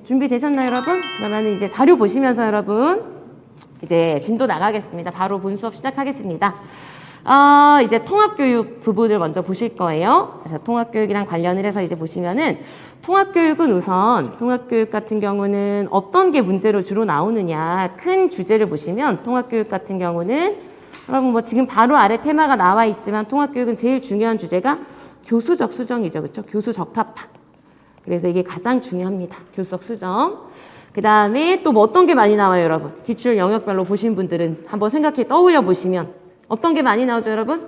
준비되셨나요, 여러분? 그러면 이제 자료 보시면서 여러분 이제 진도 나가겠습니다. 바로 본 수업 시작하겠습니다. 이제 통합교육 부분을 먼저 보실 거예요. 그래서 통합교육이랑 관련을 해서 이제 보시면은 통합교육은 우선 통합교육 같은 경우는 어떤 게 문제로 주로 나오느냐 큰 주제를 보시면 통합교육 같은 경우는 여러분 뭐 지금 바로 아래 테마가 나와 있지만 통합교육은 제일 중요한 주제가 교수적 수정이죠. 그렇죠? 교수 적합화. 그래서 이게 가장 중요합니다. 교수적 수정. 그 다음에 또 뭐 어떤 게 많이 나와요, 여러분? 기출 영역별로 보신 분들은 한번 생각해 떠올려 보시면 어떤 게 많이 나오죠, 여러분?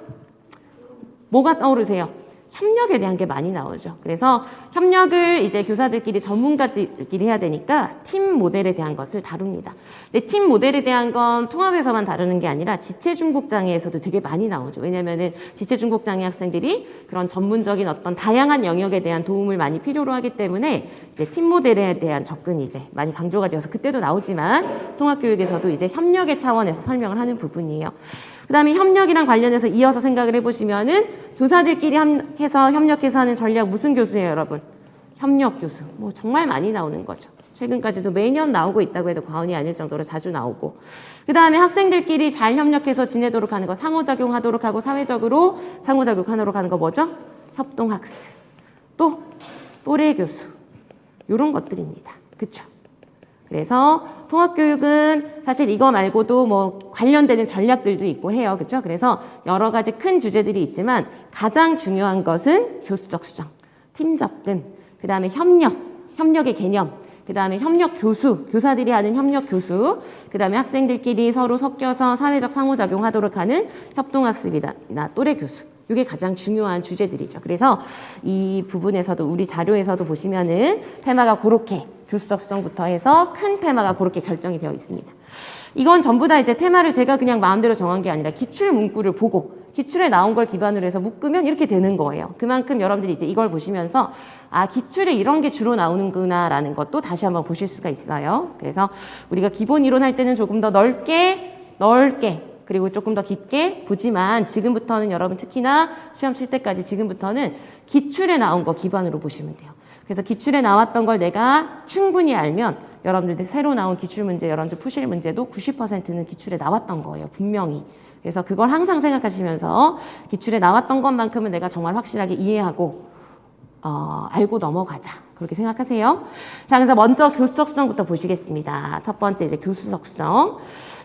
뭐가 떠오르세요? 협력에 대한 게 많이 나오죠. 그래서 협력을 이제 교사들끼리 전문가들끼리 해야 되니까 팀 모델에 대한 것을 다룹니다. 근데 팀 모델에 대한 건 통합에서만 다루는 게 아니라 지체중복장애에서도 되게 많이 나오죠. 왜냐면은 지체중복장애 학생들이 그런 전문적인 어떤 다양한 영역에 대한 도움을 많이 필요로 하기 때문에 이제 팀 모델에 대한 접근이 이제 많이 강조가 되어서 그때도 나오지만 통합교육에서도 이제 협력의 차원에서 설명을 하는 부분이에요. 그 다음에 협력이랑 관련해서 이어서 생각을 해보시면은 교사들끼리 해서 협력해서 하는 전략 무슨 교수예요, 여러분? 협력 교수. 뭐 정말 많이 나오는 거죠. 최근까지도 매년 나오고 있다고 해도 과언이 아닐 정도로 자주 나오고. 그 다음에 학생들끼리 잘 협력해서 지내도록 하는 거, 상호작용하도록 하고 사회적으로 상호작용하도록 하는 거 뭐죠? 협동학습. 또 또래 교수. 이런 것들입니다. 그쵸? 그래서 통합교육은 사실 이거 말고도 뭐 관련되는 전략들도 있고 해요. 그렇죠? 그래서 여러 가지 큰 주제들이 있지만 가장 중요한 것은 교수적 수정, 팀 접근, 그 다음에 협력의 개념, 그 다음에 협력 교수, 교사들이 하는 협력 교수, 그 다음에 학생들끼리 서로 섞여서 사회적 상호작용하도록 하는 협동학습이나 또래 교수. 이게 가장 중요한 주제들이죠. 그래서 이 부분에서도 우리 자료에서도 보시면은 테마가 그렇게 교수적 수정부터 해서 큰 테마가 그렇게 결정이 되어 있습니다. 이건 전부 다 이제 테마를 제가 그냥 마음대로 정한 게 아니라 기출 문구를 보고 기출에 나온 걸 기반으로 해서 묶으면 이렇게 되는 거예요. 그만큼 여러분들이 이제 이걸 보시면서 아, 기출에 이런 게 주로 나오는구나 라는 것도 다시 한번 보실 수가 있어요. 그래서 우리가 기본 이론 할 때는 조금 더 넓게 그리고 조금 더 깊게 보지만 지금부터는 여러분 특히나 시험 칠 때까지 지금부터는 기출에 나온 거 기반으로 보시면 돼요. 그래서 기출에 나왔던 걸 내가 충분히 알면 여러분들 새로 나온 기출문제 여러분들 푸실 문제도 90%는 기출에 나왔던 거예요. 분명히. 그래서 그걸 항상 생각하시면서 기출에 나왔던 것만큼은 내가 정말 확실하게 이해하고 알고 넘어가자. 그렇게 생각하세요. 자, 그래서 먼저 교수적 수정부터 보시겠습니다. 첫 번째 이제 교수적 수정.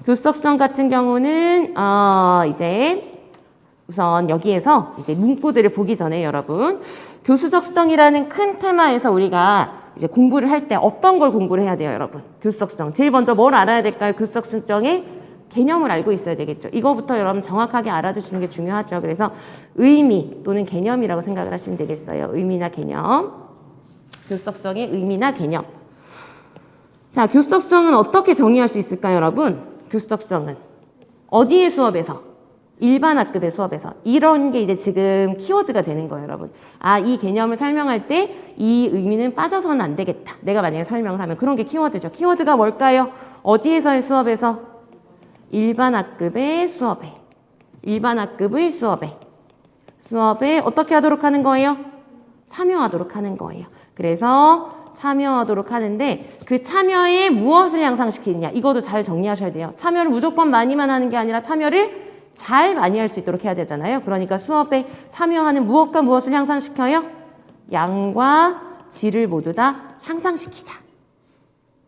교수적 수정 같은 경우는 이제 우선 여기에서 이제 문구들을 보기 전에 여러분 교수적 수정이라는 큰 테마에서 우리가 이제 공부를 할 때 어떤 걸 공부를 해야 돼요, 여러분? 교수적 수정. 제일 먼저 뭘 알아야 될까요? 교수적 수정의 개념을 알고 있어야 되겠죠. 이거부터 여러분 정확하게 알아두시는 게 중요하죠. 그래서 의미 또는 개념이라고 생각을 하시면 되겠어요. 의미나 개념. 교수적 수정의 의미나 개념. 자, 교수적 수정은 어떻게 정의할 수 있을까요, 여러분? 교수적 수정은 어디의 수업에서? 일반 학급의 수업에서. 이런 게 이제 지금 키워드가 되는 거예요, 여러분. 아, 이 개념을 설명할 때 이 의미는 빠져서는 안 되겠다. 내가 만약에 설명을 하면 그런 게 키워드죠. 키워드가 뭘까요? 어디에서의 수업에서? 일반 학급의 수업에. 일반 학급의 수업에. 수업에 어떻게 하도록 하는 거예요? 참여하도록 하는 거예요. 그래서 참여하도록 하는데 그 참여에 무엇을 향상시키느냐 이것도 잘 정리하셔야 돼요. 참여를 무조건 많이만 하는 게 아니라 참여를 잘 많이 할 수 있도록 해야 되잖아요. 그러니까 수업에 참여하는 무엇과 무엇을 향상시켜요? 양과 질을 모두 다 향상시키자.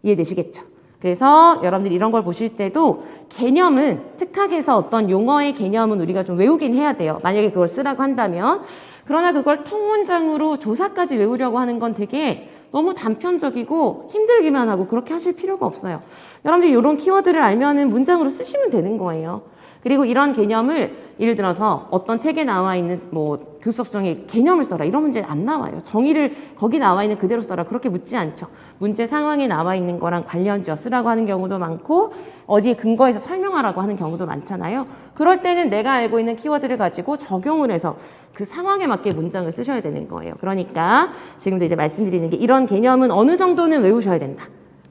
이해되시겠죠? 그래서 여러분들이 이런 걸 보실 때도 개념은 특학에서 어떤 용어의 개념은 우리가 좀 외우긴 해야 돼요. 만약에 그걸 쓰라고 한다면. 그러나 그걸 통문장으로 조사까지 외우려고 하는 건 되게 너무 단편적이고 힘들기만 하고 그렇게 하실 필요가 없어요. 여러분들이 이런 키워드를 알면은 문장으로 쓰시면 되는 거예요. 그리고 이런 개념을 예를 들어서 어떤 책에 나와 있는 뭐 교수적 수정의 개념을 써라 이런 문제 안 나와요. 정의를 거기 나와 있는 그대로 써라 그렇게 묻지 않죠. 문제 상황에 나와 있는 거랑 관련지어 쓰라고 하는 경우도 많고 어디에 근거해서 설명하라고 하는 경우도 많잖아요. 그럴 때는 내가 알고 있는 키워드를 가지고 적용을 해서 그 상황에 맞게 문장을 쓰셔야 되는 거예요. 그러니까 지금도 이제 말씀드리는 게 이런 개념은 어느 정도는 외우셔야 된다.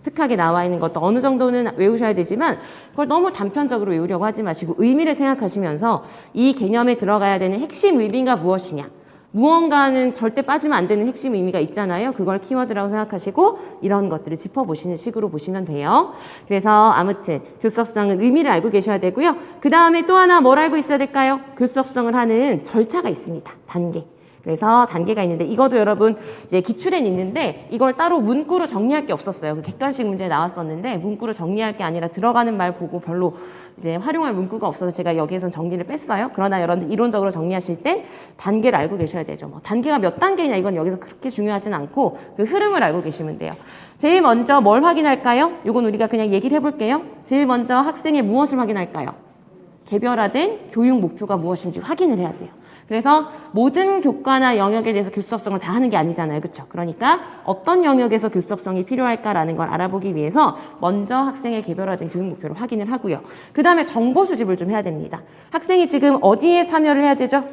특하게 나와 있는 것도 어느 정도는 외우셔야 되지만 그걸 너무 단편적으로 외우려고 하지 마시고 의미를 생각하시면서 이 개념에 들어가야 되는 핵심 의미가 무엇이냐 무언가는 절대 빠지면 안 되는 핵심 의미가 있잖아요. 그걸 키워드라고 생각하시고 이런 것들을 짚어보시는 식으로 보시면 돼요. 그래서 아무튼 교수적 수정은 의미를 알고 계셔야 되고요. 그 다음에 또 하나 뭘 알고 있어야 될까요? 교수적 수정을 하는 절차가 있습니다. 단계. 그래서 단계가 있는데 이것도 여러분 이제 기출엔 있는데 이걸 따로 문구로 정리할 게 없었어요. 그 객관식 문제에 나왔었는데 문구로 정리할 게 아니라 들어가는 말 보고 별로 이제 활용할 문구가 없어서 제가 여기에선 정리를 뺐어요. 그러나 여러분들 이론적으로 정리하실 땐 단계를 알고 계셔야 되죠. 뭐 단계가 몇 단계냐 이건 여기서 그렇게 중요하진 않고 그 흐름을 알고 계시면 돼요. 제일 먼저 뭘 확인할까요? 이건 우리가 그냥 얘기를 해볼게요. 제일 먼저 학생의 무엇을 확인할까요? 개별화된 교육 목표가 무엇인지 확인을 해야 돼요. 그래서 모든 교과나 영역에 대해서 교수적성을 다 하는 게 아니잖아요. 그렇죠? 그러니까 어떤 영역에서 교수적성이 필요할까라는 걸 알아보기 위해서 먼저 학생의 개별화된 교육 목표를 확인을 하고요. 그 다음에 정보 수집을 좀 해야 됩니다. 학생이 지금 어디에 참여를 해야 되죠?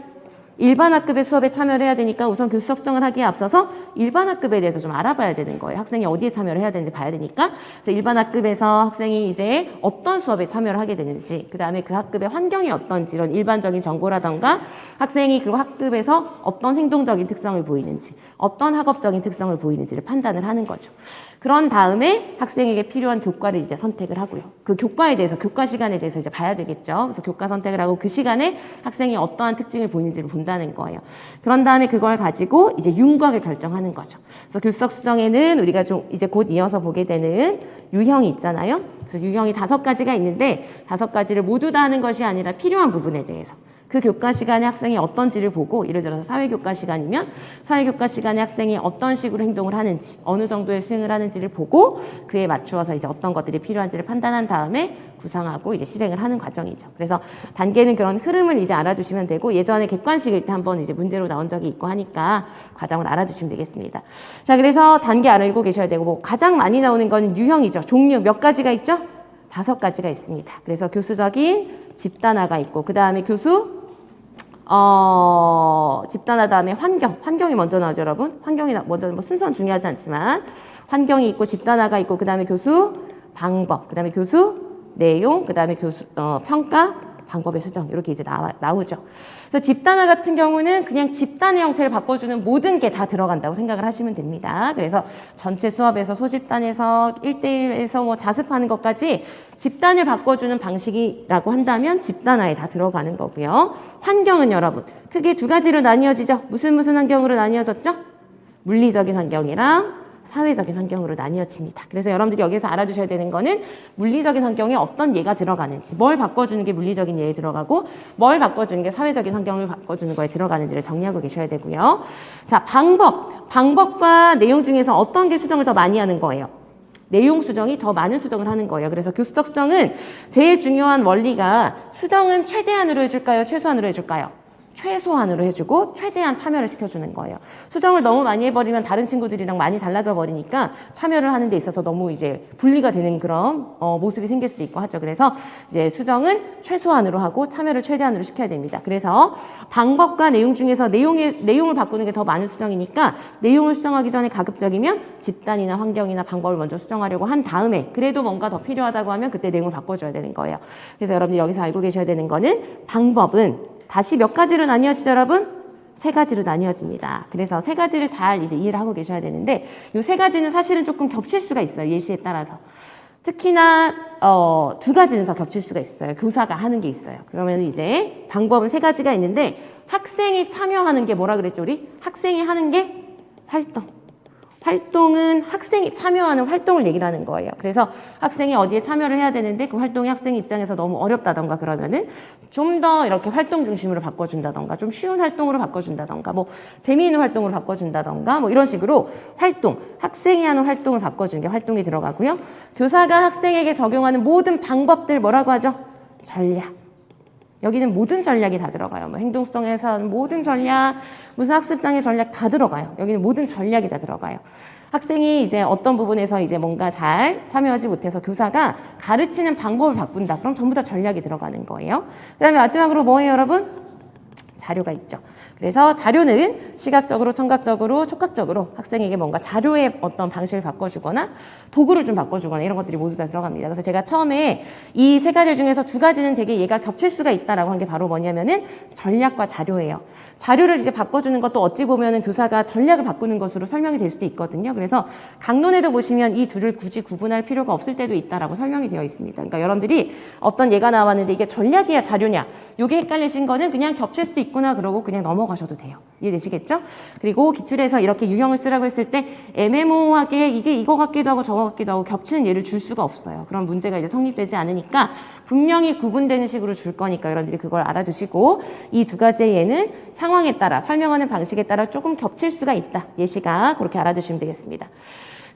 일반학급의 수업에 참여를 해야 되니까 우선 교수적성을 하기에 앞서서 일반학급에 대해서 좀 알아봐야 되는 거예요. 학생이 어디에 참여를 해야 되는지 봐야 되니까. 그래서 일반학급에서 학생이 이제 어떤 수업에 참여를 하게 되는지, 그 다음에 그 학급의 환경이 어떤지 이런 일반적인 정보라던가 학생이 그 학급에서 어떤 행동적인 특성을 보이는지, 어떤 학업적인 특성을 보이는지를 판단을 하는 거죠. 그런 다음에 학생에게 필요한 교과를 이제 선택을 하고요. 그 교과에 대해서, 교과 시간에 대해서 이제 봐야 되겠죠. 그래서 교과 선택을 하고 그 시간에 학생이 어떠한 특징을 보이는지를 본다는 거예요. 그런 다음에 그걸 가지고 이제 윤곽을 결정하는 거죠. 그래서 교수적 수정에는 우리가 좀 이제 곧 이어서 보게 되는 유형이 있잖아요. 그래서 유형이 5가지가 있는데 5가지를 모두 다 하는 것이 아니라 필요한 부분에 대해서. 그 교과 시간에 학생이 어떤지를 보고, 예를 들어서 사회교과 시간이면 사회교과 시간에 학생이 어떤 식으로 행동을 하는지, 어느 정도의 수행을 하는지를 보고 그에 맞추어서 이제 어떤 것들이 필요한지를 판단한 다음에 구상하고 이제 실행을 하는 과정이죠. 그래서 단계는 그런 흐름을 이제 알아두시면 되고, 예전에 객관식일 때 한번 이제 문제로 나온 적이 있고 하니까 과정을 알아두시면 되겠습니다. 자, 그래서 단계 알고 계셔야 되고, 뭐 가장 많이 나오는 건 유형이죠. 종류 몇 가지가 있죠? 5가지가 있습니다. 그래서 교수적인 집단화가 있고, 그 다음에 집단화 다음에 환경이 먼저 나오죠, 여러분. 환경이 먼저, 뭐 순서는 중요하지 않지만 환경이 있고 집단화가 있고, 그 다음에 교수 방법, 그 다음에 교수 내용, 그 다음에 교수 평가, 방법의 수정, 이렇게 이제 나오죠. 그래서 집단화 같은 경우는 그냥 집단의 형태를 바꿔주는 모든 게 다 들어간다고 생각을 하시면 됩니다. 그래서 전체 수업에서 소집단에서 1대1에서 뭐 자습하는 것까지 집단을 바꿔주는 방식이라고 한다면 집단화에 다 들어가는 거고요. 환경은 여러분 크게 2가지로 나뉘어지죠. 무슨 환경으로 나뉘어졌죠? 물리적인 환경이랑 사회적인 환경으로 나뉘어집니다. 그래서 여러분들이 여기서 알아두셔야 되는 거는 물리적인 환경에 어떤 예가 들어가는지, 뭘 바꿔주는 게 물리적인 예에 들어가고 뭘 바꿔주는 게 사회적인 환경을 바꿔주는 거에 들어가는지를 정리하고 계셔야 되고요. 자, 방법과 내용 중에서 어떤 게 수정을 더 많이 하는 거예요? 내용 수정이 더 많은 수정을 하는 거예요. 그래서 교수적 수정은 제일 중요한 원리가 수정은 최대한으로 해줄까요? 최소한으로 해줄까요? 최소한으로 해주고 최대한 참여를 시켜주는 거예요. 수정을 너무 많이 해버리면 다른 친구들이랑 많이 달라져 버리니까 참여를 하는 데 있어서 너무 이제 분리가 되는 그런 모습이 생길 수도 있고 하죠. 그래서 이제 수정은 최소한으로 하고 참여를 최대한으로 시켜야 됩니다. 그래서 방법과 내용 중에서 내용을 바꾸는 게 더 많은 수정이니까 내용을 수정하기 전에 가급적이면 집단이나 환경이나 방법을 먼저 수정하려고 한 다음에 그래도 뭔가 더 필요하다고 하면 그때 내용을 바꿔줘야 되는 거예요. 그래서 여러분들 여기서 알고 계셔야 되는 거는 방법은 다시 몇 가지로 나뉘어지죠, 여러분? 3가지로 나뉘어집니다. 그래서 3가지를 잘 이제 이해를 하고 계셔야 되는데, 이 3가지는 사실은 조금 겹칠 수가 있어요, 예시에 따라서. 특히나 2가지는 더 겹칠 수가 있어요. 교사가 하는 게 있어요. 그러면 이제 방법은 3가지가 있는데, 학생이 참여하는 게 뭐라 그랬죠, 우리? 학생이 하는 게 활동은 학생이 참여하는 활동을 얘기를 하는 거예요. 그래서 학생이 어디에 참여를 해야 되는데 그 활동이 학생 입장에서 너무 어렵다던가 그러면은 좀 더 이렇게 활동 중심으로 바꿔준다던가 좀 쉬운 활동으로 바꿔준다던가 뭐 재미있는 활동으로 바꿔준다던가 뭐 이런 식으로 학생이 하는 활동을 바꿔주는 게 활동이 들어가고요. 교사가 학생에게 적용하는 모든 방법들 뭐라고 하죠? 전략. 여기는 모든 전략이 다 들어가요. 뭐 행동성에서 하는 모든 전략, 무슨 학습장애 전략 다 들어가요. 여기는 모든 전략이 다 들어가요. 학생이 이제 어떤 부분에서 이제 뭔가 잘 참여하지 못해서 교사가 가르치는 방법을 바꾼다. 그럼 전부 다 전략이 들어가는 거예요. 그 다음에 마지막으로 뭐예요, 여러분? 자료가 있죠. 그래서 자료는 시각적으로, 청각적으로, 촉각적으로 학생에게 뭔가 자료의 어떤 방식을 바꿔주거나 도구를 좀 바꿔주거나 이런 것들이 모두 다 들어갑니다. 그래서 제가 처음에 이 세 가지 중에서 두 가지는 되게 얘가 겹칠 수가 있다라고 한 게 바로 뭐냐면은 전략과 자료예요. 자료를 이제 바꿔주는 것도 어찌 보면은 교사가 전략을 바꾸는 것으로 설명이 될 수도 있거든요. 그래서 강론에도 보시면 이 둘을 굳이 구분할 필요가 없을 때도 있다라고 설명이 되어 있습니다. 그러니까 여러분들이 어떤 예가 나왔는데 이게 전략이야 자료냐 요게 헷갈리신 거는 그냥 겹칠 수도 있구나 그러고 그냥 넘어가셔도 돼요. 이해되시겠죠? 그리고 기출에서 이렇게 유형을 쓰라고 했을 때 애매모호하게 이게 이거 같기도 하고 저거 같기도 하고 겹치는 예를 줄 수가 없어요. 그런 문제가 이제 성립되지 않으니까 분명히 구분되는 식으로 줄 거니까 여러분들이 그걸 알아두시고 이 두 가지의 예는 상황에 따라 설명하는 방식에 따라 조금 겹칠 수가 있다. 예시가 그렇게 알아두시면 되겠습니다.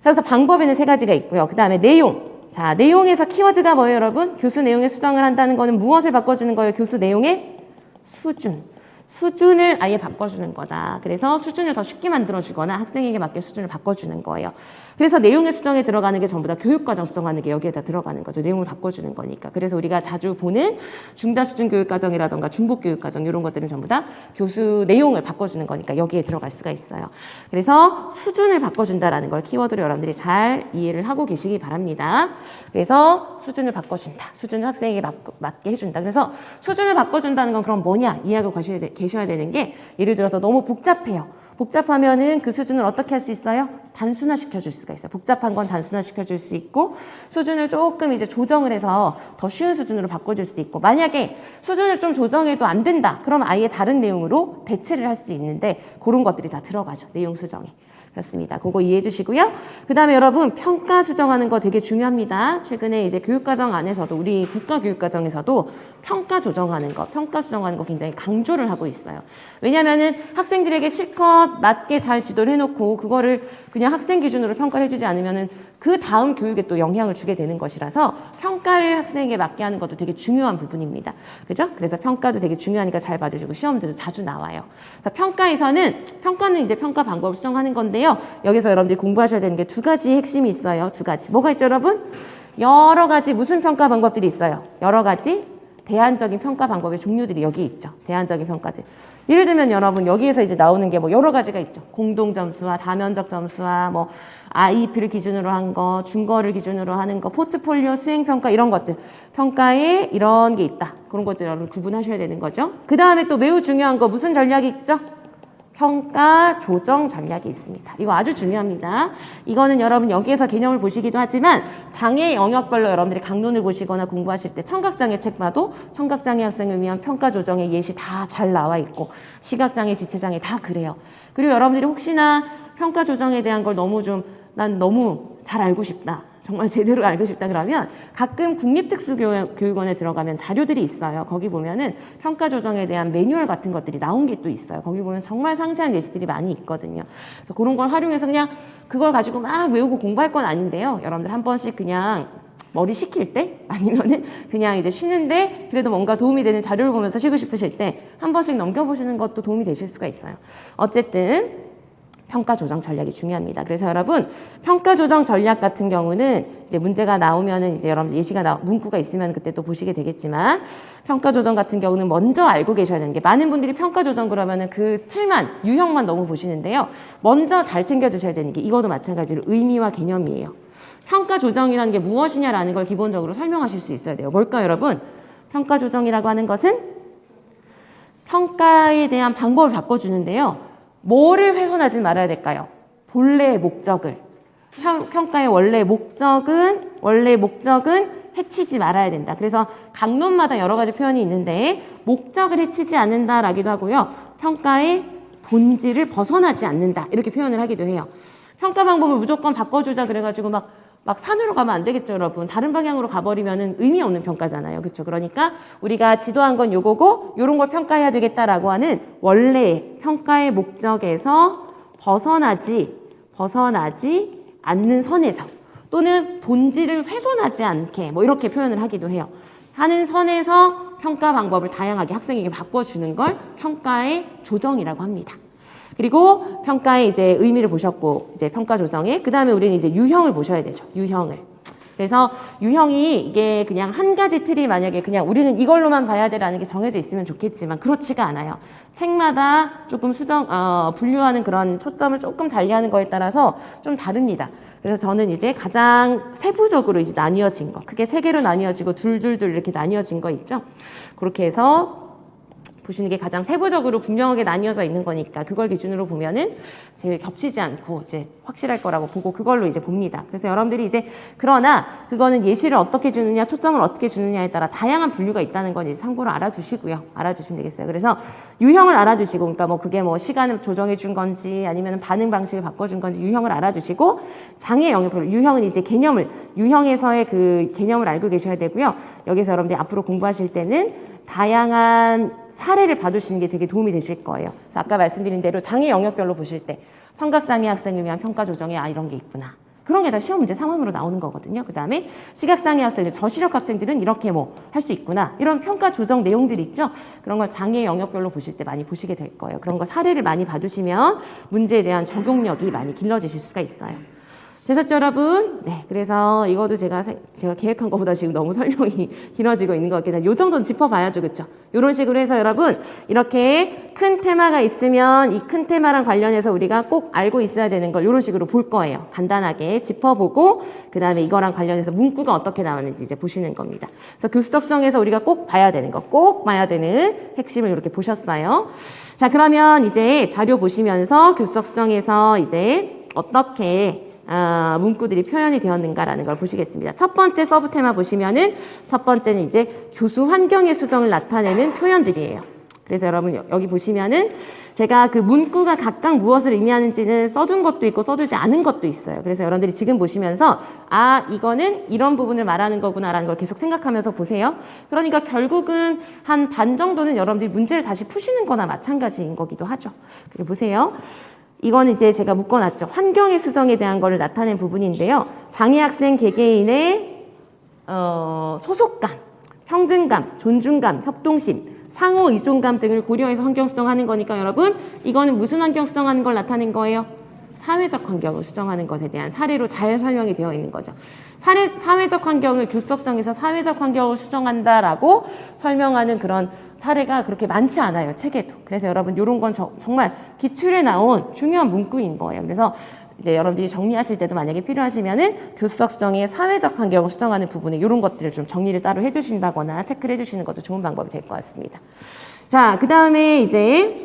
그래서 방법에는 세 가지가 있고요. 그 다음에 내용. 자, 내용에서 키워드가 뭐예요, 여러분? 교수 내용에 수정을 한다는 거는 무엇을 바꿔주는 거예요? 교수 내용의 수준. 수준을 아예 바꿔주는 거다. 그래서 수준을 더 쉽게 만들어주거나 학생에게 맞게 수준을 바꿔주는 거예요. 그래서 내용의 수정에 들어가는 게 전부 다 교육과정 수정하는 게 여기에다 들어가는 거죠. 내용을 바꿔주는 거니까. 그래서 우리가 자주 보는 중다수준 교육과정이라던가 중복 교육과정 이런 것들은 전부 다 교수 내용을 바꿔주는 거니까 여기에 들어갈 수가 있어요. 그래서 수준을 바꿔준다라는 걸 키워드로 여러분들이 잘 이해를 하고 계시기 바랍니다. 그래서 수준을 바꿔준다. 수준을 학생에게 맞게 해준다. 그래서 수준을 바꿔준다는 건 그럼 뭐냐 이해하고 계셔야 되는 게 예를 들어서 너무 복잡해요. 복잡하면은 그 수준을 어떻게 할 수 있어요? 단순화 시켜줄 수가 있어요. 복잡한 건 단순화 시켜줄 수 있고 수준을 조금 이제 조정을 해서 더 쉬운 수준으로 바꿔줄 수도 있고 만약에 수준을 좀 조정해도 안 된다. 그럼 아예 다른 내용으로 대체를 할 수 있는데 그런 것들이 다 들어가죠. 내용 수정에. 그렇습니다. 그거 이해해 주시고요. 그 다음에 여러분 평가 수정하는 거 되게 중요합니다. 최근에 이제 교육과정 안에서도 우리 국가교육과정에서도 평가 조정하는 거, 평가 수정하는 거 굉장히 강조를 하고 있어요. 왜냐면은 학생들에게 실컷 맞게 잘 지도를 해놓고 그거를 그냥 학생 기준으로 평가를 해주지 않으면은 그 다음 교육에 또 영향을 주게 되는 것이라서 평가를 학생에게 맞게 하는 것도 되게 중요한 부분입니다. 그죠? 그래서 평가도 되게 중요하니까 잘 봐주시고 시험들도 자주 나와요. 그래서 평가는 이제 평가 방법을 수정하는 건데요. 여기서 여러분들이 공부하셔야 되는 게 두 가지 핵심이 있어요. 두 가지. 뭐가 있죠, 여러분? 여러 가지 무슨 평가 방법들이 있어요? 여러 가지 대안적인 평가 방법의 종류들이 여기 있죠. 대안적인 평가들. 예를 들면 여러분 여기에서 이제 나오는 게 뭐 여러 가지가 있죠. 공동점수와 다면적 점수와 뭐 IEP를 기준으로 한 거, 준거를 기준으로 하는 거, 포트폴리오 수행평가 이런 것들. 평가에 이런 게 있다. 그런 것들 여러분 구분하셔야 되는 거죠. 그 다음에 또 매우 중요한 거 무슨 전략이 있죠? 평가 조정 전략이 있습니다. 이거 아주 중요합니다. 이거는 여러분 여기에서 개념을 보시기도 하지만 장애 영역별로 여러분들이 강론을 보시거나 공부하실 때 청각장애 책 봐도 청각장애 학생을 위한 평가 조정의 예시 다 잘 나와 있고 시각장애, 지체장애 다 그래요. 그리고 여러분들이 혹시나 평가 조정에 대한 걸 난 너무 잘 알고 싶다. 정말 제대로 알고 싶다 그러면 가끔 국립특수교육원에 들어가면 자료들이 있어요. 거기 보면은 평가 조정에 대한 매뉴얼 같은 것들이 나온 게 또 있어요. 거기 보면 정말 상세한 예시들이 많이 있거든요. 그래서 그런 걸 활용해서 그냥 그걸 가지고 막 외우고 공부할 건 아닌데요. 여러분들 한 번씩 그냥 머리 식힐 때 아니면은 그냥 이제 쉬는데 그래도 뭔가 도움이 되는 자료를 보면서 쉬고 싶으실 때 한 번씩 넘겨보시는 것도 도움이 되실 수가 있어요. 어쨌든 평가 조정 전략이 중요합니다. 그래서 여러분 평가 조정 전략 같은 경우는 이제 문제가 나오면은 이제 여러분들 예시가 문구가 있으면 그때 또 보시게 되겠지만 평가 조정 같은 경우는 먼저 알고 계셔야 되는 게 많은 분들이 평가 조정 그러면은 그 틀만 유형만 너무 보시는데요. 먼저 잘 챙겨 주셔야 되는 게 이거도 마찬가지로 의미와 개념이에요. 평가 조정이라는 게 무엇이냐라는 걸 기본적으로 설명하실 수 있어야 돼요. 뭘까요, 여러분? 평가 조정이라고 하는 것은 평가에 대한 방법을 바꿔주는데요. 뭐를 훼손하지 말아야 될까요? 본래의 목적을. 평가의 원래 목적은 해치지 말아야 된다. 그래서 강론마다 여러 가지 표현이 있는데 목적을 해치지 않는다라기도 하고요. 평가의 본질을 벗어나지 않는다. 이렇게 표현을 하기도 해요. 평가 방법을 무조건 바꿔주자 그래가지고 막 산으로 가면 안 되겠죠, 여러분. 다른 방향으로 가버리면은 의미 없는 평가잖아요. 그렇죠? 그러니까 우리가 지도한 건 요거고 요런 걸 평가해야 되겠다라고 하는 원래 평가의 목적에서 벗어나지 않는 선에서 또는 본질을 훼손하지 않게 뭐 이렇게 표현을 하기도 해요. 하는 선에서 평가 방법을 다양하게 학생에게 바꿔주는 걸 평가의 조정이라고 합니다. 그리고 평가의 이제 의미를 보셨고, 이제 평가 조정에, 그 다음에 우리는 이제 유형을 보셔야 되죠. 유형을. 그래서 유형이 이게 그냥 한 가지 틀이 만약에 그냥 우리는 이걸로만 봐야 돼라는 게 정해져 있으면 좋겠지만 그렇지가 않아요. 책마다 조금 분류하는 그런 초점을 조금 달리하는 거에 따라서 좀 다릅니다. 그래서 저는 이제 가장 세부적으로 이제 나뉘어진 거, 크게 세 개로 나뉘어지고 둘둘둘 이렇게 나뉘어진 거 있죠. 그렇게 해서 보시는 게 가장 세부적으로 분명하게 나뉘어져 있는 거니까 그걸 기준으로 보면은 제일 겹치지 않고 이제 확실할 거라고 보고 그걸로 이제 봅니다. 그래서 여러분들이 이제 그러나 그거는 예시를 어떻게 주느냐, 초점을 어떻게 주느냐에 따라 다양한 분류가 있다는 건 이제 참고로 알아두시고요. 알아두시면 되겠어요. 그래서 유형을 알아두시고, 그러니까 뭐 그게 뭐 시간을 조정해 준 건지 아니면 반응 방식을 바꿔준 건지 유형을 알아두시고 장애 영역별로 유형은 이제 유형에서의 그 개념을 알고 계셔야 되고요. 여기서 여러분들이 앞으로 공부하실 때는 다양한 사례를 봐두시는 게 되게 도움이 되실 거예요. 그래서 아까 말씀드린 대로 장애 영역별로 보실 때 청각장애 학생을 위한 평가 조정에 이런 게 있구나. 그런 게 다 시험 문제 상황으로 나오는 거거든요. 그 다음에 시각장애 학생들, 저시력 학생들은 이렇게 뭐 할 수 있구나. 이런 평가 조정 내용들 있죠. 그런 걸 장애 영역별로 보실 때 많이 보시게 될 거예요. 그런 거 사례를 많이 봐두시면 문제에 대한 적용력이 많이 길러지실 수가 있어요. 되셨죠, 여러분? 네, 그래서 이것도 제가 계획한 것보다 지금 너무 설명이 길어지고 있는 것 같긴 한데 요 정도는 짚어봐야죠, 그쵸? 이런 식으로 해서 여러분 이렇게 큰 테마가 있으면 이 큰 테마랑 관련해서 우리가 꼭 알고 있어야 되는 걸 이런 식으로 볼 거예요. 간단하게 짚어보고 그 다음에 이거랑 관련해서 문구가 어떻게 나왔는지 이제 보시는 겁니다. 그래서 교수적 수정에서 우리가 꼭 봐야 되는 거, 꼭 봐야 되는 핵심을 이렇게 보셨어요. 자, 그러면 이제 자료 보시면서 교수적 수정에서 이제 어떻게 문구들이 표현이 되었는가라는 걸 보시겠습니다. 첫 번째 서브 테마 보시면은 첫 번째는 이제 교수 환경의 수정을 나타내는 표현들이에요. 그래서 여러분 여기 보시면은 제가 그 문구가 각각 무엇을 의미하는지는 써둔 것도 있고 써두지 않은 것도 있어요. 그래서 여러분들이 지금 보시면서 이거는 이런 부분을 말하는 거구나라는 걸 계속 생각하면서 보세요. 그러니까 결국은 한 반 정도는 여러분들이 문제를 다시 푸시는 거나 마찬가지인 거기도 하죠. 그렇게 보세요. 이건 이제 제가 묶어놨죠. 환경의 수정에 대한 거를 나타낸 부분인데요. 장애학생 개개인의 소속감, 평등감, 존중감, 협동심, 상호 의존감 등을 고려해서 환경 수정하는 거니까 여러분 이거는 무슨 환경 수정하는 걸 나타낸 거예요? 사회적 환경을 수정하는 것에 대한 사례로 잘 설명이 되어 있는 거죠. 사회적 환경을 교수적성에서 사회적 환경을 수정한다라고 설명하는 그런 사례가 그렇게 많지 않아요, 책에도. 그래서 여러분 이런 건 정말 기출에 나온 중요한 문구인 거예요. 그래서 이제 여러분들이 정리하실 때도 만약에 필요하시면은 교수적 수정의 사회적 환경을 수정하는 부분에 이런 것들을 좀 정리를 따로 해주신다거나 체크를 해주시는 것도 좋은 방법이 될 것 같습니다. 자, 그 다음에 이제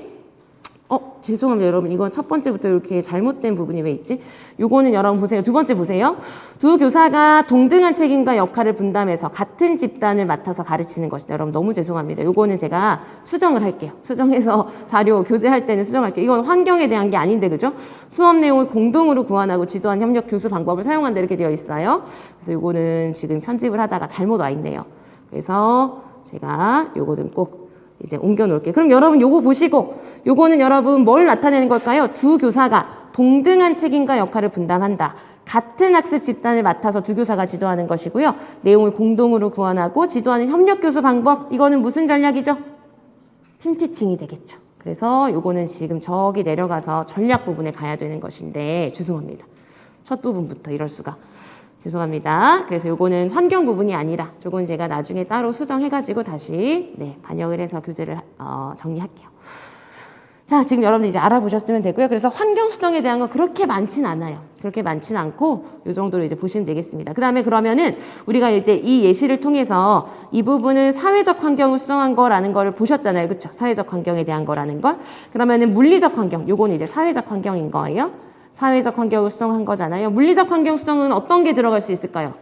죄송합니다, 여러분. 이건 첫 번째부터 이렇게 잘못된 부분이 왜 있지? 요거는 여러분 보세요. 두 번째 보세요. 두 교사가 동등한 책임과 역할을 분담해서 같은 집단을 맡아서 가르치는 것이다. 여러분 너무 죄송합니다. 요거는 제가 수정을 할게요. 수정해서 자료 교재할 때는 수정할게요. 이건 환경에 대한 게 아닌데, 그죠? 수업 내용을 공동으로 구안하고 지도한 협력 교수 방법을 사용한다 이렇게 되어 있어요. 그래서 요거는 지금 편집을 하다가 잘못 와 있네요. 그래서 제가 요거는 꼭 이제 옮겨 놓을게요. 그럼 여러분 요거 보시고 요거는 여러분 뭘 나타내는 걸까요? 두 교사가 동등한 책임과 역할을 분담한다. 같은 학습 집단을 맡아서 두 교사가 지도하는 것이고요. 내용을 공동으로 구현하고 지도하는 협력교수 방법. 이거는 무슨 전략이죠? 팀티칭이 되겠죠. 그래서 요거는 지금 저기 내려가서 전략 부분에 가야 되는 것인데 죄송합니다. 첫 부분부터 이럴 수가. 죄송합니다. 그래서 요거는 환경 부분이 아니라 요건 제가 나중에 따로 수정해가지고 다시 반영을 해서 교재를 정리할게요. 자, 지금 여러분 이제 알아보셨으면 되고요. 그래서 환경 수정에 대한 건 그렇게 많진 않아요. 그렇게 많진 않고 요 정도로 이제 보시면 되겠습니다. 그 다음에 그러면은 우리가 이제 이 예시를 통해서 이 부분은 사회적 환경을 수정한 거라는 거를 보셨잖아요. 그렇죠? 사회적 환경에 대한 거라는 걸. 그러면은 물리적 환경, 요거는 이제 사회적 환경인 거예요. 사회적 환경을 수정한 거잖아요. 물리적 환경 수정은 어떤 게 들어갈 수 있을까요?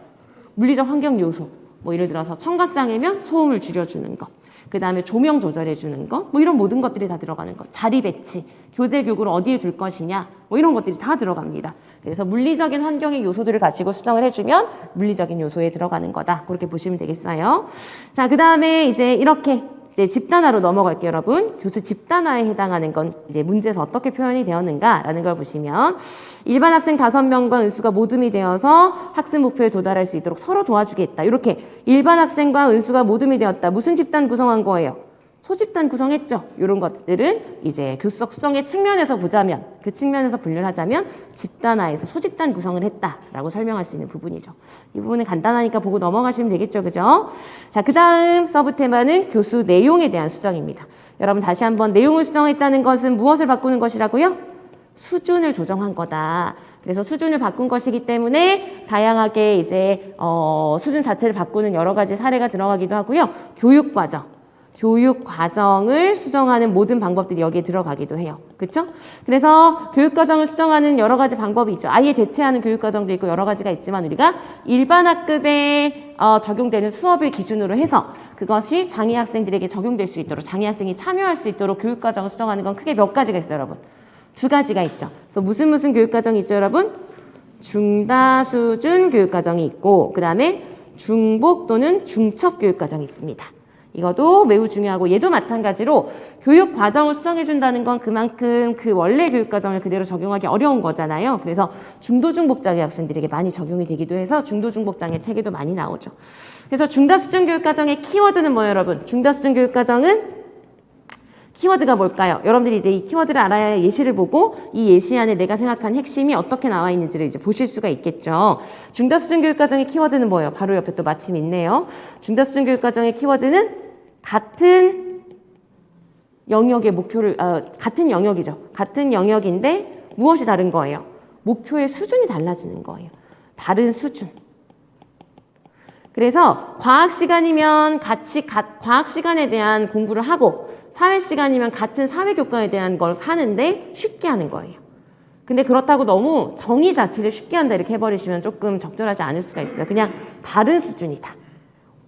물리적 환경 요소. 뭐 예를 들어서 청각장애면 소음을 줄여주는 거. 그 다음에 조명 조절해주는 거, 뭐 이런 모든 것들이 다 들어가는 거. 자리 배치, 교재 교구를 어디에 둘 것이냐, 뭐 이런 것들이 다 들어갑니다. 그래서 물리적인 환경의 요소들을 가지고 수정을 해주면 물리적인 요소에 들어가는 거다. 그렇게 보시면 되겠어요. 자, 그 다음에 이제 이렇게 이제 집단화로 넘어갈게요, 여러분. 교수 집단화에 해당하는 건 이제 문제에서 어떻게 표현이 되었는가라는 걸 보시면 일반 학생 5명과 은수가 모둠이 되어서 학습 목표에 도달할 수 있도록 서로 도와주겠다. 이렇게 일반 학생과 은수가 모둠이 되었다. 무슨 집단 구성한 거예요? 소집단 구성했죠. 이런 것들은 이제 교수적 수정의 측면에서 보자면, 그 측면에서 분류를 하자면 집단화해서 소집단 구성을 했다라고 설명할 수 있는 부분이죠. 이 부분은 간단하니까 보고 넘어가시면 되겠죠. 그죠? 자, 그 다음 서브 테마는 교수 내용에 대한 수정입니다. 여러분 다시 한번 내용을 수정했다는 것은 무엇을 바꾸는 것이라고요? 수준을 조정한 거다. 그래서 수준을 바꾼 것이기 때문에 다양하게 이제 수준 자체를 바꾸는 여러 가지 사례가 들어가기도 하고요. 교육 과정을 수정하는 모든 방법들이 여기에 들어가기도 해요. 그렇죠? 그래서 교육 과정을 수정하는 여러 가지 방법이 있죠. 아예 대체하는 교육 과정도 있고 여러 가지가 있지만 우리가 일반 학급에 적용되는 수업을 기준으로 해서 그것이 장애 학생들에게 적용될 수 있도록 장애 학생이 참여할 수 있도록 교육 과정을 수정하는 건 크게 몇 가지가 있어요, 여러분. 두 가지가 있죠. 그래서 무슨 교육 과정이 있죠, 여러분? 중다 수준 교육 과정이 있고 그다음에 중복 또는 중첩 교육 과정이 있습니다. 이것도 매우 중요하고 얘도 마찬가지로 교육 과정을 수정해 준다는 건 그만큼 그 원래 교육 과정을 그대로 적용하기 어려운 거잖아요. 그래서 중도 중복 장애 학생들에게 많이 적용이 되기도 해서 중도 중복 장애 체계도 많이 나오죠. 그래서 중다 수준 교육 과정의 키워드는 뭐예요, 여러분? 중다 수준 교육 과정은 키워드가 뭘까요? 여러분들이 이제 이 키워드를 알아야 예시를 보고 이 예시 안에 내가 생각한 핵심이 어떻게 나와 있는지를 이제 보실 수가 있겠죠. 중다수준 교육과정의 키워드는 뭐예요? 바로 옆에 또 마침 있네요. 중다수준 교육과정의 키워드는 같은 영역의 목표를, 같은 영역이죠. 같은 영역인데 무엇이 다른 거예요? 목표의 수준이 달라지는 거예요. 다른 수준. 그래서 과학 시간이면 같이 과학 시간에 대한 공부를 하고 사회 시간이면 같은 사회 교과에 대한 걸 하는데 쉽게 하는 거예요. 근데 그렇다고 너무 정의 자체를 쉽게 한다 이렇게 해버리시면 조금 적절하지 않을 수가 있어요. 그냥 다른 수준이다.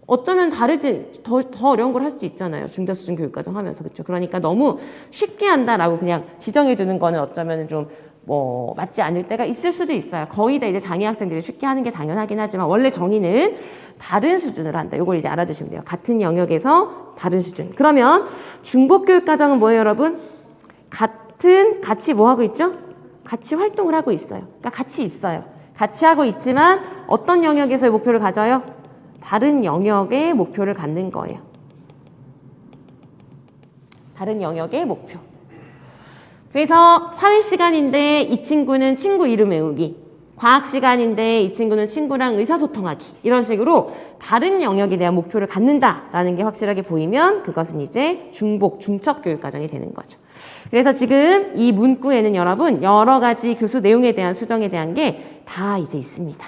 어쩌면 다르지 더 어려운 걸 할 수도 있잖아요. 중다수준 교육과정 하면서 그렇죠. 그러니까 너무 쉽게 한다라고 그냥 지정해 두는 거는 어쩌면 좀 맞지 않을 때가 있을 수도 있어요. 거의 다 이제 장애 학생들이 쉽게 하는 게 당연하긴 하지만 원래 정의는 다른 수준으로 한다. 이걸 이제 알아두시면 돼요. 같은 영역에서 다른 수준. 그러면 중복 교육 과정은 뭐예요, 여러분? 같이 뭐 하고 있죠? 같이 활동을 하고 있어요. 그러니까 같이 있어요. 같이 하고 있지만 어떤 영역에서의 목표를 가져요? 다른 영역의 목표를 갖는 거예요. 다른 영역의 목표. 그래서 사회 시간인데 이 친구는 친구 이름 외우기, 과학 시간인데 이 친구는 친구랑 의사소통하기 이런 식으로 다른 영역에 대한 목표를 갖는다라는 게 확실하게 보이면 그것은 이제 중복, 중첩 교육 과정이 되는 거죠. 그래서 지금 이 문구에는 여러분 여러 가지 교수 내용에 대한 수정에 대한 게 다 이제 있습니다.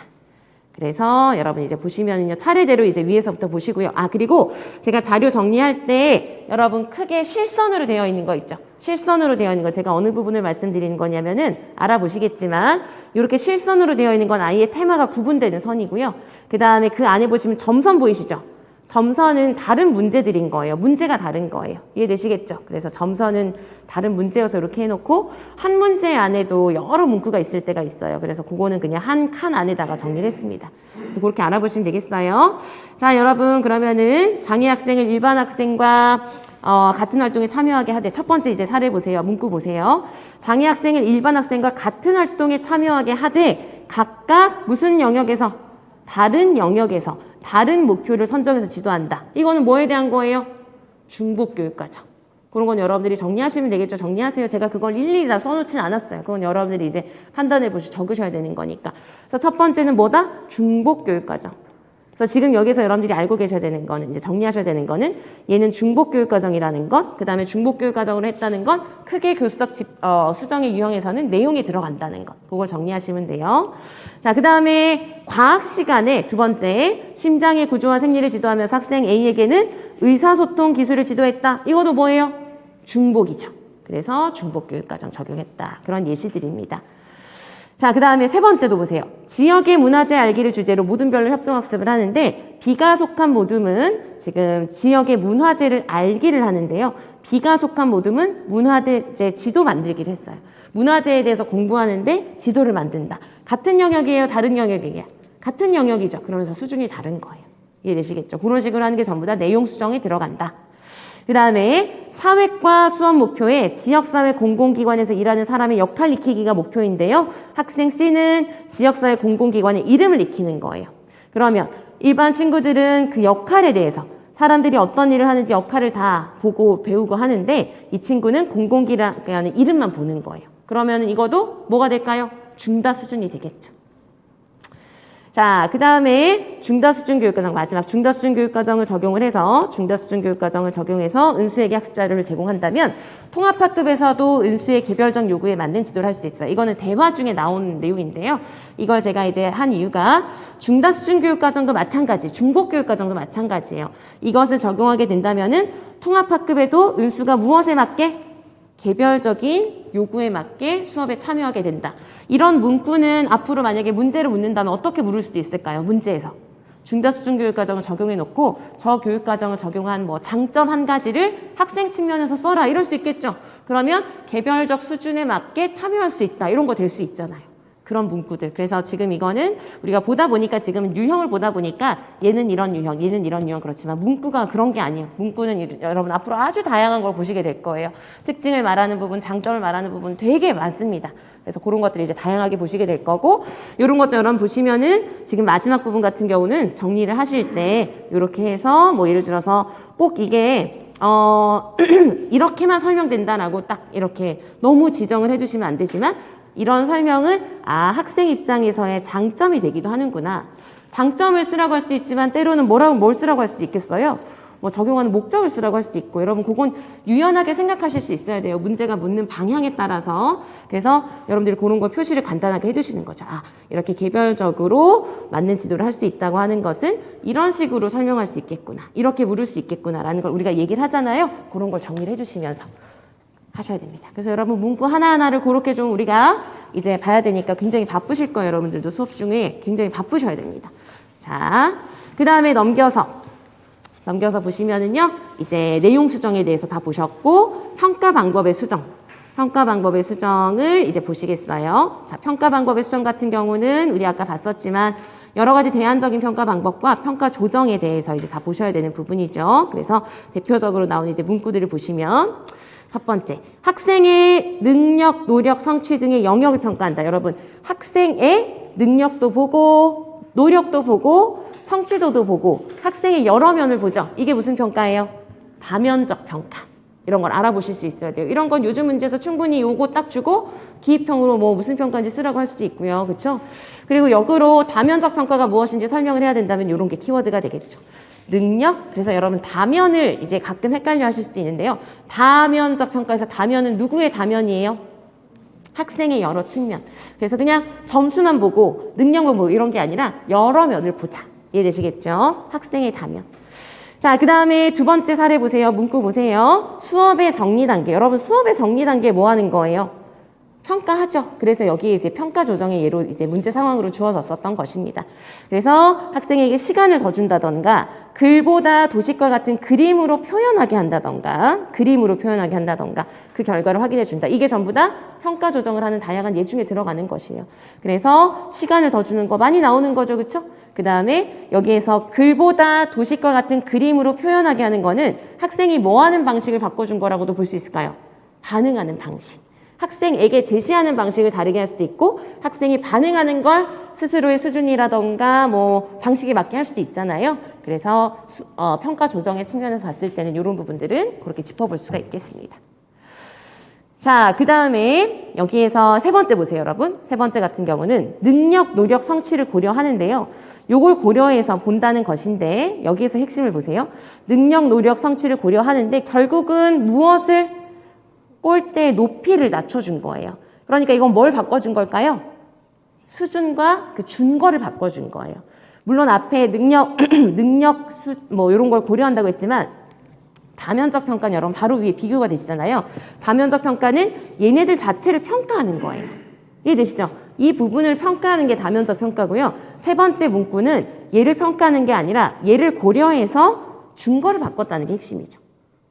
그래서 여러분 이제 보시면은요 차례대로 이제 위에서부터 보시고요. 그리고 제가 자료 정리할 때 여러분 크게 실선으로 되어 있는 거 있죠. 실선으로 되어 있는 거 제가 어느 부분을 말씀드리는 거냐면은 알아보시겠지만 이렇게 실선으로 되어 있는 건 아예 테마가 구분되는 선이고요. 그 다음에 그 안에 보시면 점선 보이시죠? 점선은 다른 문제들인 거예요. 문제가 다른 거예요. 이해되시겠죠? 그래서 점선은 다른 문제여서 이렇게 해놓고 한 문제 안에도 여러 문구가 있을 때가 있어요. 그래서 그거는 그냥 한 칸 안에다가 정리를 했습니다. 그래서 그렇게 알아보시면 되겠어요. 자, 여러분 그러면은 장애 학생을 일반 학생과 같은 활동에 참여하게 하되 첫 번째 이제 사례 보세요. 문구 보세요. 장애 학생을 일반 학생과 같은 활동에 참여하게 하되 각각 무슨 영역에서 다른 영역에서 다른 목표를 선정해서 지도한다. 이거는 뭐에 대한 거예요? 중복 교육 과정. 그런 건 여러분들이 정리하시면 되겠죠. 정리하세요. 제가 그걸 일일이 다 써놓지는 않았어요. 그건 여러분들이 이제 판단해 보시고 적으셔야 되는 거니까. 그래서 첫 번째는 뭐다? 중복 교육 과정. 그래서 지금 여기서 여러분들이 알고 계셔야 되는 거는 이제 정리하셔야 되는 거는 얘는 중복 교육 과정이라는 것, 그 다음에 중복 교육 과정으로 했다는 건 크게 교수적 수정의 유형에서는 내용이 들어간다는 것. 그걸 정리하시면 돼요. 자, 그 다음에 과학 시간에 두 번째 심장의 구조와 생리를 지도하면서 학생 A에게는 의사소통 기술을 지도했다. 이것도 뭐예요? 중복이죠. 그래서 중복 교육 과정 적용했다. 그런 예시들입니다. 자, 그 다음에 세 번째도 보세요. 지역의 문화재 알기를 주제로 모둠별로 협동학습을 하는데 비가속한 모둠은 지금 지역의 문화재를 알기를 하는데요. 비가속한 모둠은 문화재 지도 만들기를 했어요. 문화재에 대해서 공부하는데 지도를 만든다. 같은 영역이에요? 다른 영역이에요? 같은 영역이죠. 그러면서 수준이 다른 거예요. 이해되시겠죠? 그런 식으로 하는 게 전부 다 내용 수정에 들어간다. 그 다음에 사회과 수업 목표에 지역사회 공공기관에서 일하는 사람의 역할 익히기가 목표인데요. 학생 C는 지역사회 공공기관의 이름을 익히는 거예요. 그러면 일반 친구들은 그 역할에 대해서 사람들이 어떤 일을 하는지 역할을 다 보고 배우고 하는데 이 친구는 공공기라는 이름만 보는 거예요. 그러면 이것도 뭐가 될까요? 중다 수준이 되겠죠. 자, 그 다음에 중다수준 교육과정, 마지막 중다수준 교육과정을 적용을 해서 은수에게 학습 자료를 제공한다면 통합학급에서도 은수의 개별적 요구에 맞는 지도를 할 수 있어요. 이거는 대화 중에 나온 내용인데요. 이걸 제가 이제 한 이유가 중다수준 교육과정도 마찬가지, 중복교육과정도 마찬가지예요. 이것을 적용하게 된다면은 통합학급에도 은수가 무엇에 맞게? 개별적인 요구에 맞게 수업에 참여하게 된다. 이런 문구는 앞으로 만약에 문제를 묻는다면 어떻게 물을 수도 있을까요? 문제에서. 중다수준 교육과정을 적용해 놓고 저 교육과정을 적용한 뭐 장점 한 가지를 학생 측면에서 써라. 이럴 수 있겠죠. 그러면 개별적 수준에 맞게 참여할 수 있다. 이런 거 될 수 있잖아요. 그런 문구들. 그래서 지금 이거는 우리가 보다 보니까 지금 유형을 보다 보니까 얘는 이런 유형, 얘는 이런 유형 그렇지만 문구가 그런 게 아니에요. 문구는 여러분 앞으로 아주 다양한 걸 보시게 될 거예요. 특징을 말하는 부분, 장점을 말하는 부분 되게 많습니다. 그래서 그런 것들이 이제 다양하게 보시게 될 거고 이런 것도 여러분 보시면은 지금 마지막 부분 같은 경우는 정리를 하실 때 이렇게 해서 뭐 예를 들어서 꼭 이게 이렇게만 설명된다라고 딱 이렇게 너무 지정을 해주시면 안 되지만 이런 설명은 학생 입장에서의 장점이 되기도 하는구나. 장점을 쓰라고 할 수도 있지만 때로는 뭘 쓰라고 할 수도 있겠어요. 뭐 적용하는 목적을 쓰라고 할 수도 있고 여러분 그건 유연하게 생각하실 수 있어야 돼요. 문제가 묻는 방향에 따라서. 그래서 여러분들이 그런 걸 표시를 간단하게 해두시는 거죠. 이렇게 개별적으로 맞는 지도를 할 수 있다고 하는 것은 이런 식으로 설명할 수 있겠구나. 이렇게 물을 수 있겠구나라는 걸 우리가 얘기를 하잖아요. 그런 걸 정리를 해주시면서 하셔야 됩니다. 그래서 여러분 문구 하나하나를 그렇게 좀 우리가 이제 봐야 되니까 굉장히 바쁘실 거예요. 여러분들도 수업 중에 굉장히 바쁘셔야 됩니다. 자, 그 다음에 넘겨서 보시면은요, 이제 내용 수정에 대해서 다 보셨고, 평가 방법의 수정을 이제 보시겠어요. 자, 평가 방법의 수정 같은 경우는 우리 아까 봤었지만 여러 가지 대안적인 평가 방법과 평가 조정에 대해서 이제 다 보셔야 되는 부분이죠. 그래서 대표적으로 나온 이제 문구들을 보시면 첫 번째, 학생의 능력, 노력, 성취 등의 영역을 평가한다. 여러분, 학생의 능력도 보고, 노력도 보고, 성취도도 보고, 학생의 여러 면을 보죠. 이게 무슨 평가예요? 다면적 평가. 이런 걸 알아보실 수 있어야 돼요. 이런 건 요즘 문제에서 충분히 요거 딱 주고, 기입형으로 뭐 무슨 평가인지 쓰라고 할 수도 있고요. 그렇죠? 그리고 역으로 다면적 평가가 무엇인지 설명을 해야 된다면 이런 게 키워드가 되겠죠. 능력? 그래서 여러분 다면을 이제 가끔 헷갈려 하실 수도 있는데요. 다면적 평가에서 다면은 누구의 다면이에요? 학생의 여러 측면. 그래서 그냥 점수만 보고 능력만 보고 이런 게 아니라 여러 면을 보자. 이해되시겠죠? 학생의 다면. 자, 그 다음에 두 번째 사례 보세요. 문구 보세요. 수업의 정리 단계. 여러분 수업의 정리 단계 뭐 하는 거예요? 평가하죠. 그래서 여기에 이제 평가 조정의 예로 이제 문제 상황으로 주어서 썼던 것입니다. 그래서 학생에게 시간을 더 준다던가 글보다 도식과 같은 그림으로 표현하게 한다던가 그 결과를 확인해 준다. 이게 전부 다 평가 조정을 하는 다양한 예 중에 들어가는 것이에요. 그래서 시간을 더 주는 거 많이 나오는 거죠. 그렇죠? 그 다음에 여기에서 글보다 도식과 같은 그림으로 표현하게 하는 거는 학생이 뭐 하는 방식을 바꿔준 거라고도 볼 수 있을까요? 반응하는 방식. 학생에게 제시하는 방식을 다르게 할 수도 있고 학생이 반응하는 걸 스스로의 수준이라던가 뭐 방식에 맞게 할 수도 있잖아요. 그래서 평가 조정의 측면에서 봤을 때는 이런 부분들은 그렇게 짚어볼 수가 있겠습니다. 자, 그 다음에 여기에서 세 번째 보세요, 여러분. 세 번째 같은 경우는 능력, 노력, 성취를 고려하는데요. 요걸 고려해서 본다는 것인데 여기에서 핵심을 보세요. 능력, 노력, 성취를 고려하는데 결국은 무엇을 꼴대의 높이를 낮춰준 거예요. 그러니까 이건 뭘 바꿔준 걸까요? 수준과 그 준거를 바꿔준 거예요. 물론 앞에 능력, 뭐 이런 걸 고려한다고 했지만 다면적 평가는 여러분 바로 위에 비교가 되시잖아요. 다면적 평가는 얘네들 자체를 평가하는 거예요. 이해되시죠? 이 부분을 평가하는 게 다면적 평가고요. 세 번째 문구는 얘를 평가하는 게 아니라 얘를 고려해서 준거를 바꿨다는 게 핵심이죠.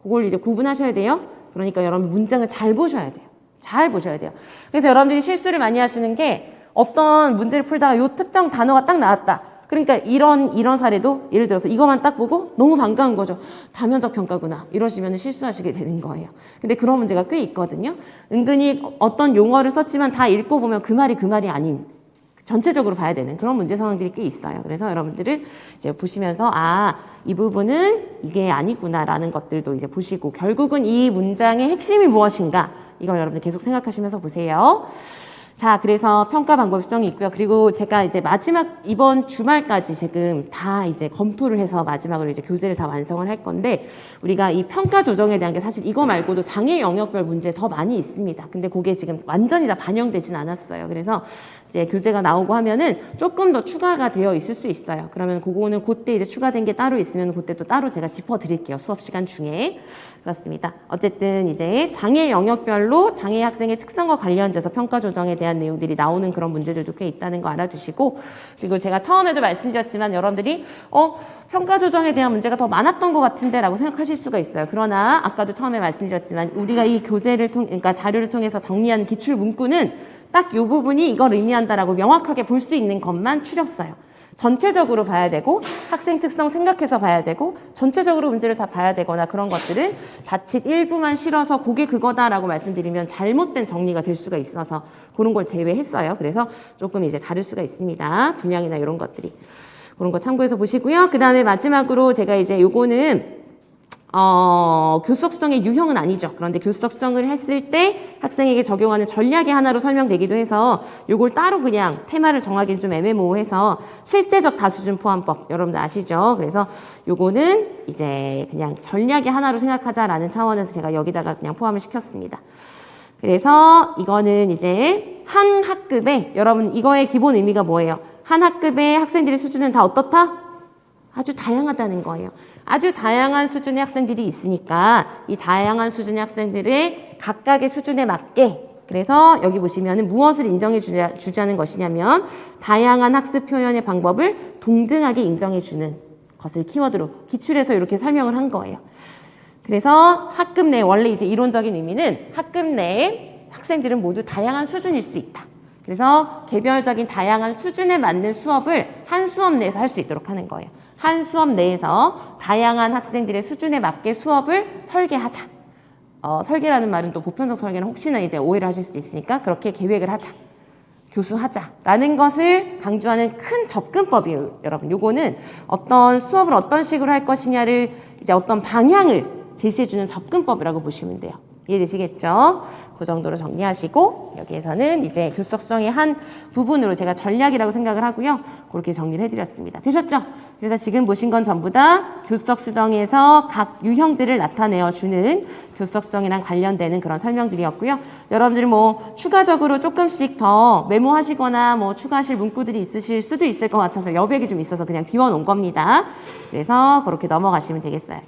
그걸 이제 구분하셔야 돼요. 그러니까 여러분 문장을 잘 보셔야 돼요. 잘 보셔야 돼요. 그래서 여러분들이 실수를 많이 하시는 게 어떤 문제를 풀다가 요 특정 단어가 딱 나왔다. 그러니까 이런 사례도 예를 들어서 이것만 딱 보고 너무 반가운 거죠. 다면적 평가구나. 이러시면 실수하시게 되는 거예요. 근데 그런 문제가 꽤 있거든요. 은근히 어떤 용어를 썼지만 다 읽고 보면 그 말이 아닌. 전체적으로 봐야 되는 그런 문제 상황들이 꽤 있어요. 그래서 여러분들은 이제 보시면서 이 부분은 이게 아니구나라는 것들도 이제 보시고 결국은 이 문장의 핵심이 무엇인가 이걸 여러분들 계속 생각하시면서 보세요. 자, 그래서 평가 방법 수정이 있고요. 그리고 제가 이제 마지막 이번 주말까지 지금 다 이제 검토를 해서 마지막으로 이제 교재를 다 완성을 할 건데 우리가 이 평가 조정에 대한 게 사실 이거 말고도 장애 영역별 문제 더 많이 있습니다. 근데 그게 지금 완전히 다 반영되진 않았어요. 그래서 이제 교재가 나오고 하면은 조금 더 추가가 되어 있을 수 있어요. 그러면 그거는 그때 이제 추가된 게 따로 있으면 그때 또 따로 제가 짚어 드릴게요. 수업 시간 중에. 그렇습니다. 어쨌든 이제 장애 영역별로 장애 학생의 특성과 관련돼서 평가 조정에 대한 내용들이 나오는 그런 문제들도 꽤 있다는 거 알아두시고 그리고 제가 처음에도 말씀드렸지만 여러분들이 평가 조정에 대한 문제가 더 많았던 것 같은데 라고 생각하실 수가 있어요. 그러나 아까도 처음에 말씀드렸지만 우리가 이 교재를 그러니까 자료를 통해서 정리하는 기출 문구는 딱 이 부분이 이걸 의미한다라고 명확하게 볼 수 있는 것만 추렸어요. 전체적으로 봐야 되고 학생 특성 생각해서 봐야 되고 전체적으로 문제를 다 봐야 되거나 그런 것들은 자칫 일부만 실어서 그게 그거다라고 말씀드리면 잘못된 정리가 될 수가 있어서 그런 걸 제외했어요. 그래서 조금 이제 다를 수가 있습니다. 분량이나 이런 것들이. 그런 거 참고해서 보시고요. 그 다음에 마지막으로 제가 이제 요거는 교수석성의 유형은 아니죠. 그런데 교수석성을 했을 때 학생에게 적용하는 전략의 하나로 설명되기도 해서 요걸 따로 그냥 테마를 정하기는 좀 애매모호해서 실제적 다수준 포함법 여러분들 아시죠? 그래서 요거는 이제 그냥 전략의 하나로 생각하자라는 차원에서 제가 여기다가 그냥 포함을 시켰습니다. 그래서 이거는 이제 한 학급에 여러분 이거의 기본 의미가 뭐예요? 한 학급의 학생들의 수준은 다 어떻다? 아주 다양하다는 거예요. 아주 다양한 수준의 학생들이 있으니까 이 다양한 수준의 학생들의 각각의 수준에 맞게 그래서 여기 보시면은 무엇을 인정해 주자는 것이냐면 다양한 학습 표현의 방법을 동등하게 인정해 주는 것을 키워드로 기출해서 이렇게 설명을 한 거예요. 그래서 학급 내 원래 이제 이론적인 의미는 학급 내에 학생들은 모두 다양한 수준일 수 있다. 그래서 개별적인 다양한 수준에 맞는 수업을 한 수업 내에서 할 수 있도록 하는 거예요. 한 수업 내에서 다양한 학생들의 수준에 맞게 수업을 설계하자. 설계라는 말은 또 보편적 설계는 혹시나 이제 오해를 하실 수도 있으니까 그렇게 계획을 하자. 교수하자라는 것을 강조하는 큰 접근법이에요, 여러분. 요거는 어떤 수업을 어떤 식으로 할 것이냐를 이제 어떤 방향을 제시해주는 접근법이라고 보시면 돼요. 이해되시겠죠? 그 정도로 정리하시고 여기에서는 이제 교수석성의 한 부분으로 제가 전략이라고 생각을 하고요. 그렇게 정리를 해드렸습니다. 되셨죠? 그래서 지금 보신 건 전부 다 교수석 수정에서 각 유형들을 나타내어주는 교수석성이랑 관련되는 그런 설명들이었고요. 여러분들이 뭐 추가적으로 조금씩 더 메모하시거나 뭐 추가하실 문구들이 있으실 수도 있을 것 같아서 여백이 좀 있어서 그냥 비워놓은 겁니다. 그래서 그렇게 넘어가시면 되겠어요.